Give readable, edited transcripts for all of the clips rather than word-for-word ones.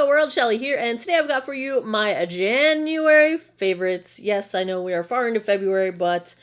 Hello world, Shelly here, and today I've got for you my January favorites. Yes, I know we are far into February, but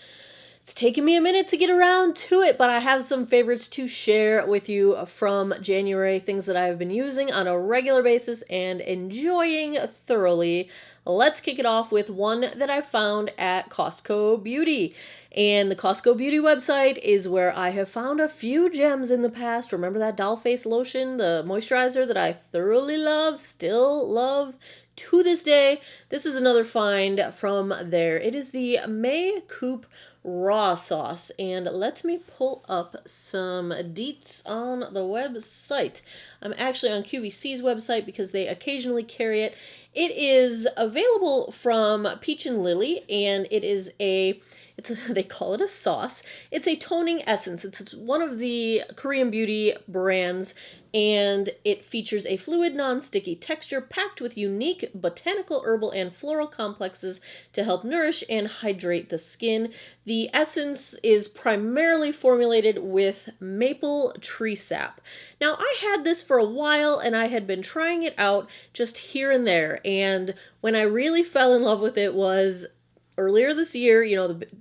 it's taken me a minute to get around to it, but I have some favorites to share with you from January, things that I've been using on a regular basis and enjoying thoroughly. Let's kick it off with one that I found at Costco Beauty. And the Costco Beauty website is where I have found a few gems in the past. Remember that doll face lotion, the moisturizer that I thoroughly love, still love to this day? This is another find from there. It is the May Coupe Raw Sauce, and let me pull up some deets on the website. I'm actually on QVC's website because they occasionally carry it. It is available from Peach and Lily, and it is they call it a sauce. It's a toning essence. It's one of the Korean beauty brands, and it features a fluid, non-sticky texture packed with unique botanical, herbal, and floral complexes to help nourish and hydrate the skin. The essence is primarily formulated with maple tree sap. Now, I had this for a while, and I had been trying it out just here and there, and when I really fell in love with it was earlier this year.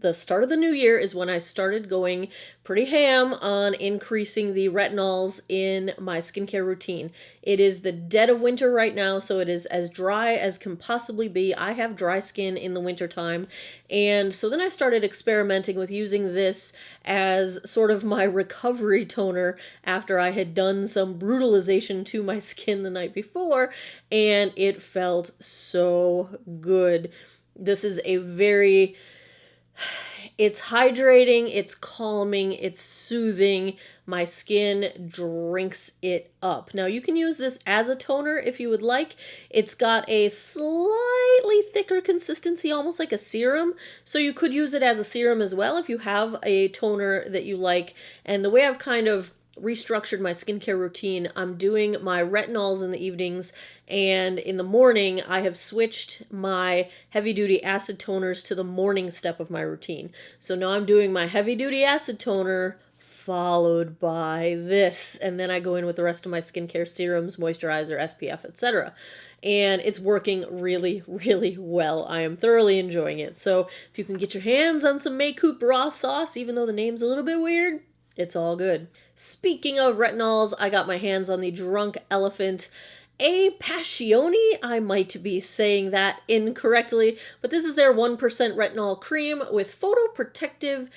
The start of the new year is when I started going pretty ham on increasing the retinols in my skincare routine. It is the dead of winter right now, so it is as dry as can possibly be. I have dry skin in the winter time, and so then I started experimenting with using this as sort of my recovery toner after I had done some brutalization to my skin the night before, and it felt so good. This is it's hydrating, it's calming, it's soothing. My skin drinks it up. Now, you can use this as a toner if you would like. It's got a slightly thicker consistency, almost like a serum. So you could use it as a serum as well if you have a toner that you like. And the way I've kind of restructured my skincare routine, I'm doing my retinols in the evenings, and in the morning I have switched my heavy duty acid toners to the morning step of my routine. So now I'm doing my heavy duty acid toner followed by this, and then I go in with the rest of my skincare serums, moisturizer, SPF, etc. And it's working really, really well. I am thoroughly enjoying it. So if you can get your hands on some May Coupe Raw Sauce, even though the name's a little bit weird, it's all good. Speaking of retinols, I got my hands on the Drunk Elephant a-passioni. I might be saying that incorrectly, but this is their 1% retinol cream with photoprotective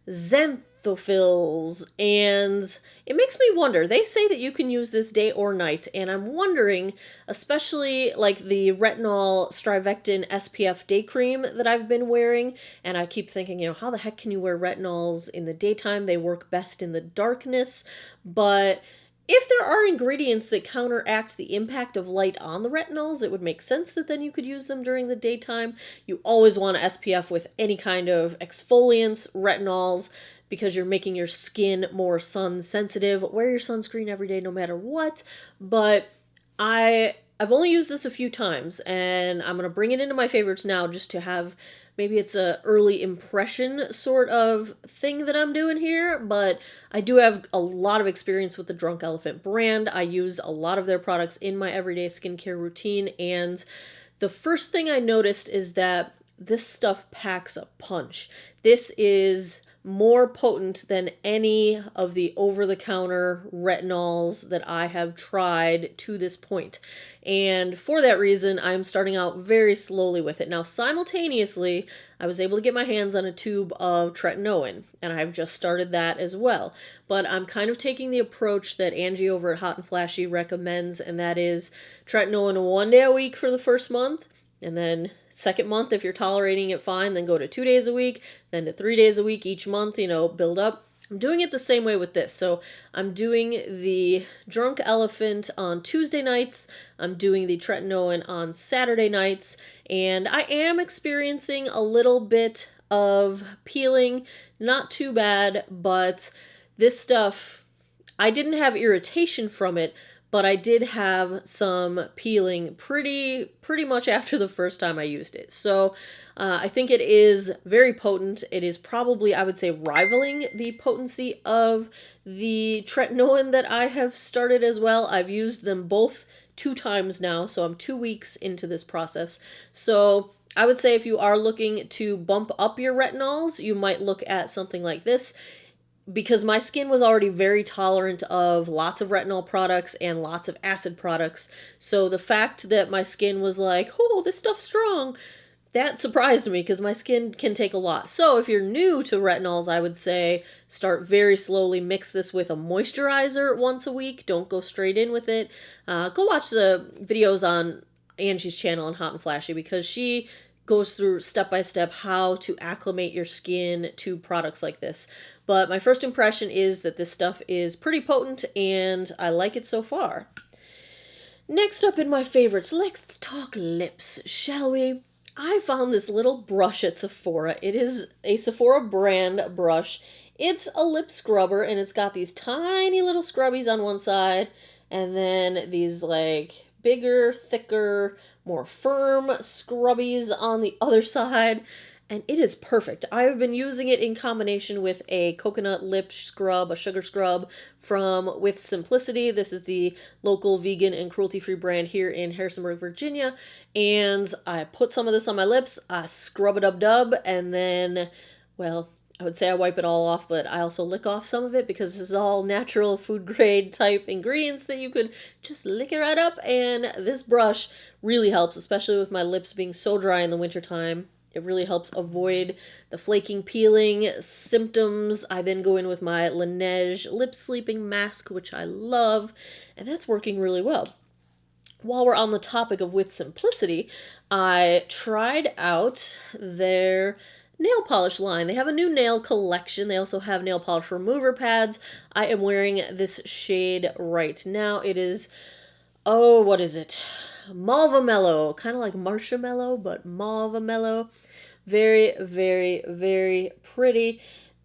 xanthophylls, and it makes me wonder. They say that you can use this day or night, and I'm wondering, especially like the retinol strivectin SPF day cream that I've been wearing, and I keep thinking, how the heck can you wear retinols in the daytime? They work best in the darkness, but if there are ingredients that counteract the impact of light on the retinols, it would make sense that then you could use them during the daytime. You always want to SPF with any kind of exfoliants, retinols, because you're making your skin more sun sensitive. Wear your sunscreen every day no matter what, but I've only used this a few times, and I'm going to bring it into my favorites now just to have, maybe it's a early impression sort of thing that I'm doing here, but I do have a lot of experience with the Drunk Elephant brand. I use a lot of their products in my everyday skincare routine, and the first thing I noticed is that this stuff packs a punch. This is more potent than any of the over-the-counter retinols that I have tried to this point. And for that reason, I'm starting out very slowly with it. Now, simultaneously, I was able to get my hands on a tube of tretinoin, and I've just started that as well. But I'm kind of taking the approach that Angie over at Hot and Flashy recommends, and that is tretinoin 1 day a week for the first month, and then second month, if you're tolerating it fine, then go to 2 days a week, then to 3 days a week each month, build up. I'm doing it the same way with this. So I'm doing the Drunk Elephant on Tuesday nights, I'm doing the tretinoin on Saturday nights, and I am experiencing a little bit of peeling, not too bad, but this stuff, I didn't have irritation from it, but I did have some peeling pretty much after the first time I used it. So I think it is very potent. It is probably, I would say, rivaling the potency of the tretinoin that I have started as well. I've used them both 2 times now, so I'm 2 weeks into this process. So I would say if you are looking to bump up your retinols, you might look at something like this, because my skin was already very tolerant of lots of retinol products and lots of acid products. So the fact that my skin was like, oh, this stuff's strong, that surprised me because my skin can take a lot. So if you're new to retinols, I would say start very slowly. Mix this with a moisturizer once a week. Don't go straight in with it. Go watch the videos on Angie's channel on Hot and Flashy, because she goes through step by step how to acclimate your skin to products like this. But my first impression is that this stuff is pretty potent and I like it so far. Next up in my favorites, let's talk lips, shall we? I found this little brush at Sephora. It is a Sephora brand brush. It's a lip scrubber and it's got these tiny little scrubbies on one side and then these like bigger, thicker, more firm scrubbies on the other side. And it is perfect. I've been using it in combination with a coconut lip scrub, a sugar scrub from With Simplicity. This is the local vegan and cruelty-free brand here in Harrisonburg, Virginia. And I put some of this on my lips, I scrub it up dub, and then, well, I would say I wipe it all off, but I also lick off some of it because this is all natural food grade type ingredients that you could just lick it right up. And this brush really helps, especially with my lips being so dry in the wintertime. It really helps avoid the flaking, peeling symptoms. I then go in with my Laneige lip sleeping mask, which I love, and that's working really well. While we're on the topic of With Simplicity, I tried out their nail polish line. They have a new nail collection. They also have nail polish remover pads. I am wearing this shade right now. It is, oh, what is it? Malva Mellow, kind of like Marshmallow, but Malva Mellow. Very, very, very pretty.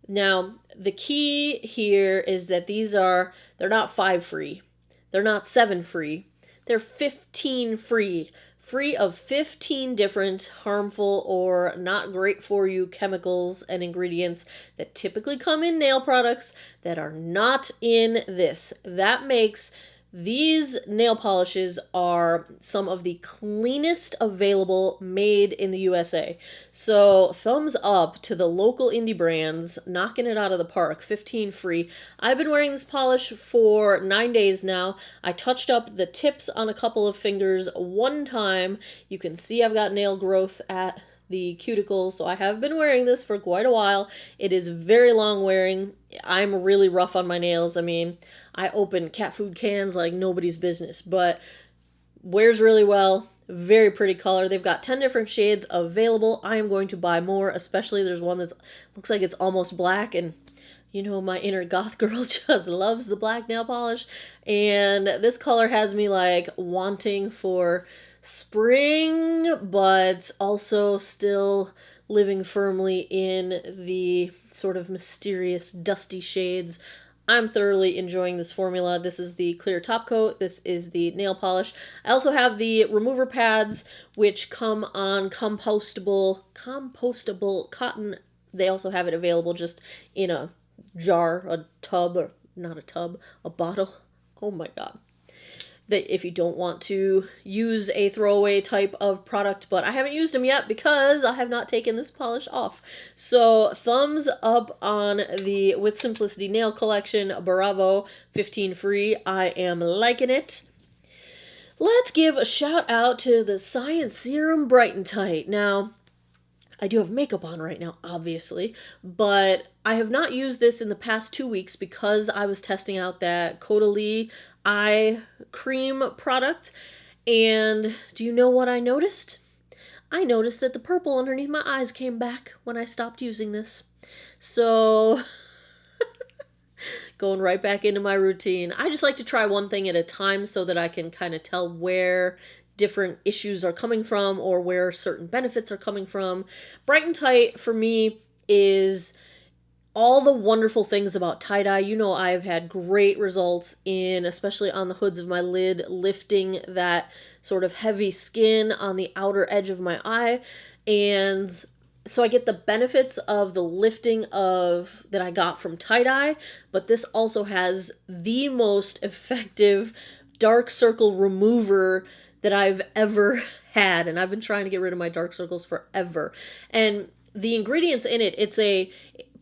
Now, the key here is that they're not 5 free. They're not 7 free. They're 15 free. Free of 15 different harmful or not great for you chemicals and ingredients that typically come in nail products that are not in this. That makes these nail polishes are some of the cleanest available made in the USA. So thumbs up to the local indie brands knocking it out of the park. 15 free. I've been wearing this polish for 9 days now. I touched up the tips on a couple of fingers one time. You can see I've got nail growth at the cuticles, so I have been wearing this for quite a while. It is very long wearing. I'm really rough on my nails. I mean, I open cat food cans like nobody's business, but wears really well. Very pretty color. They've got 10 different shades available. I am going to buy more, especially there's one that looks like it's almost black, and you know, my inner goth girl just loves the black nail polish, and this color has me like wanting for spring, but also still living firmly in the sort of mysterious dusty shades. I'm thoroughly enjoying this formula. This is the clear top coat. This is the nail polish. I also have the remover pads, which come on compostable cotton. They also have it available just in a jar, a tub, or not a tub, a bottle. Oh my god. That if you don't want to use a throwaway type of product, but I haven't used them yet because I have not taken this polish off. So thumbs up on the With Simplicity nail collection. Bravo, 15 free. I am liking it. Let's give a shout out to the Science Serum Bright and Tight. Now, I do have makeup on right now, obviously, but I have not used this in the past 2 weeks because I was testing out that Caudalie eye cream product. And do you know what I noticed? I noticed that the purple underneath my eyes came back when I stopped using this. So going right back into my routine. I just like to try one thing at a time so that I can kind of tell where different issues are coming from or where certain benefits are coming from. Bright and Tight for me is all the wonderful things about tie-dye. You know, I've had great results in, especially on the hoods of my lid, lifting that sort of heavy skin on the outer edge of my eye. And so I get the benefits of the lifting of that I got from tie-dye, but this also has the most effective dark circle remover that I've ever had, and I've been trying to get rid of my dark circles forever. And the ingredients in it,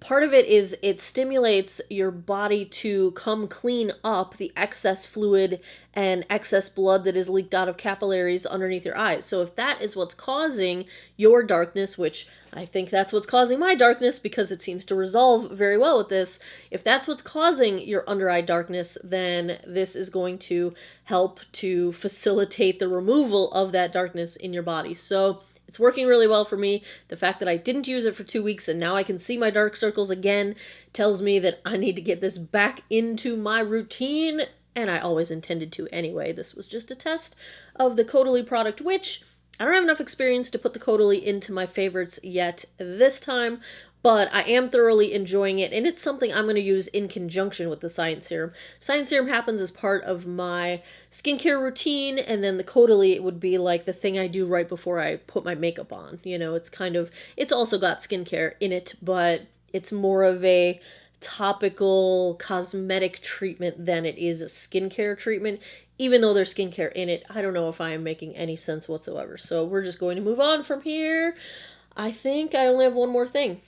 part of it is it stimulates your body to come clean up the excess fluid and excess blood that is leaked out of capillaries underneath your eyes. So if that is what's causing your darkness, which I think that's what's causing my darkness because it seems to resolve very well with this, if that's what's causing your under eye darkness, then this is going to help to facilitate the removal of that darkness in your body. So it's working really well for me. The fact that I didn't use it for 2 weeks and now I can see my dark circles again tells me that I need to get this back into my routine, and I always intended to anyway. This was just a test of the Caudalie product, which I don't have enough experience to put the Caudalie into my favorites yet this time, but I am thoroughly enjoying it, and it's something I'm going to use in conjunction with the Science Serum. Science Serum happens as part of my skincare routine, and then the Caudalie would be like the thing I do right before I put my makeup on. You know, it's also got skincare in it, but it's more of a topical cosmetic treatment than it is a skincare treatment. Even though there's skincare in it, I don't know if I am making any sense whatsoever. So we're just going to move on from here. I think I only have one more thing.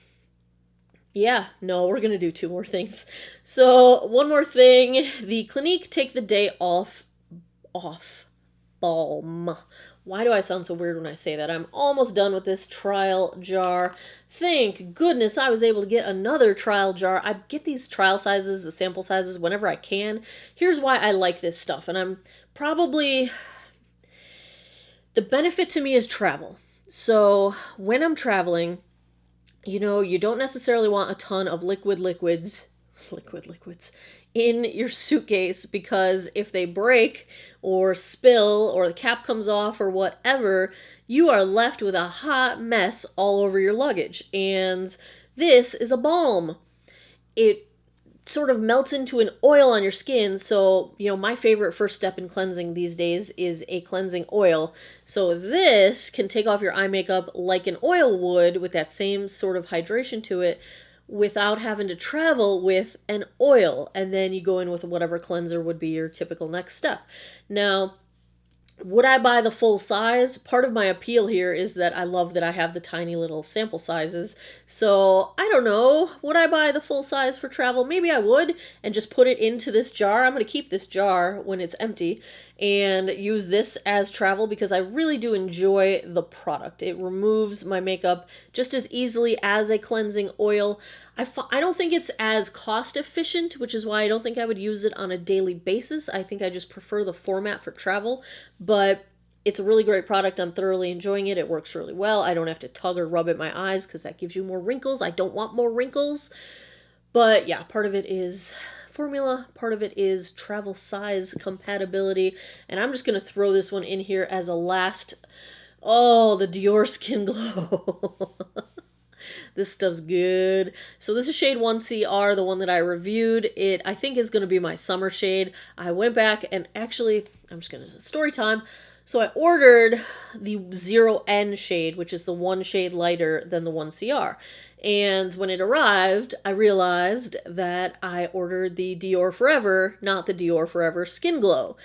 Yeah, no, we're going to do 2 more things. So, one more thing. The Clinique Take the Day Off Balm. Why do I sound so weird when I say that? I'm almost done with this trial jar. Thank goodness I was able to get another trial jar. I get these trial sizes, the sample sizes, whenever I can. Here's why I like this stuff, and the benefit to me is travel. So, when I'm traveling, you know, you don't necessarily want a ton of liquids in your suitcase, because if they break or spill or the cap comes off or whatever, you are left with a hot mess all over your luggage. And this is a balm. It sort of melts into an oil on your skin. So, you know, my favorite first step in cleansing these days is a cleansing oil. So this can take off your eye makeup like an oil would with that same sort of hydration to it without having to travel with an oil. And then you go in with whatever cleanser would be your typical next step. Now, would I buy the full size? Part of my appeal here is that I love that I have the tiny little sample sizes. So, I don't know. Would I buy the full size for travel? Maybe I would, and just put it into this jar. I'm going to keep this jar when it's empty and use this as travel because I really do enjoy the product. It removes my makeup just as easily as a cleansing oil. I don't think it's as cost efficient, which is why I don't think I would use it on a daily basis. I think I just prefer the format for travel, but it's a really great product. I'm thoroughly enjoying it. It works really well. I don't have to tug or rub at my eyes because that gives you more wrinkles. I don't want more wrinkles. But yeah, part of it is formula, part of it is travel size compatibility, and I'm just going to throw this one in here as a last. Oh, the Dior Skin Glow. This stuff's good. So this is shade 1CR, the one that I reviewed. It, I think, is going to be my summer shade. I went back and actually, I'm just going to, story time. So I ordered the 0N shade, which is the one shade lighter than the 1CR. And when it arrived, I realized that I ordered the Dior Forever, not the Dior Forever Skin Glow.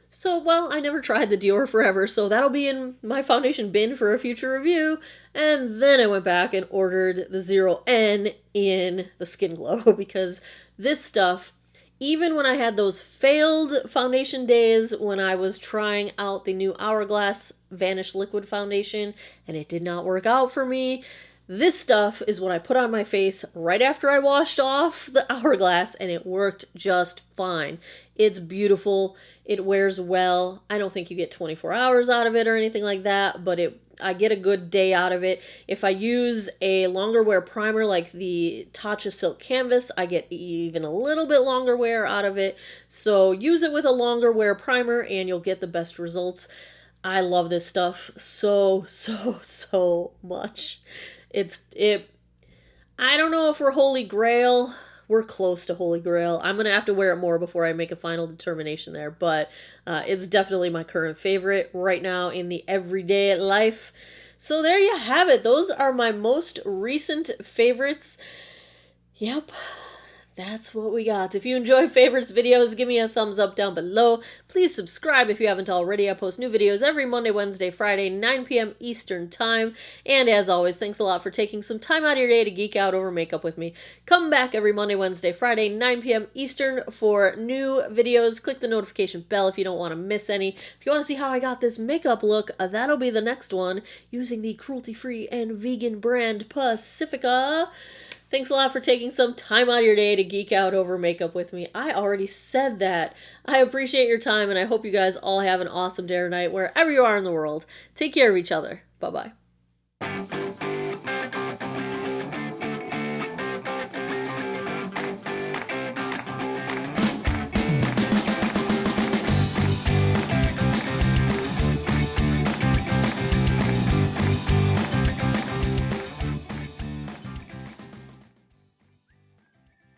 So, well, I never tried the Dior Forever, so that'll be in my foundation bin for a future review. And then I went back and ordered the 0N in the Skin Glow because this stuff, even when I had those failed foundation days when I was trying out the new Hourglass Vanish Liquid Foundation and it did not work out for me, this stuff is what I put on my face right after I washed off the Hourglass, and it worked just fine. It's beautiful. It wears well. I don't think you get 24 hours out of it or anything like that, but I get a good day out of it. If I use a longer wear primer like the Tatcha Silk Canvas, I get even a little bit longer wear out of it. So use it with a longer wear primer and you'll get the best results. I love this stuff so much. I don't know if we're Holy Grail. We're close to Holy Grail. I'm going to have to wear it more before I make a final determination there, but it's definitely my current favorite right now in the everyday life. So there you have it. Those are my most recent favorites. Yep. That's what we got. If you enjoy favorites videos, give me a thumbs up down below. Please subscribe if you haven't already. I post new videos every Monday, Wednesday, Friday, 9 p.m. Eastern Time. And as always, thanks a lot for taking some time out of your day to geek out over makeup with me. Come back every Monday, Wednesday, Friday, 9 p.m. Eastern for new videos. Click the notification bell if you don't want to miss any. If you want to see how I got this makeup look, that'll be the next one, using the cruelty-free and vegan brand Pacifica. Thanks a lot for taking some time out of your day to geek out over makeup with me. I already said that. I appreciate your time, and I hope you guys all have an awesome day or night wherever you are in the world. Take care of each other. Bye-bye.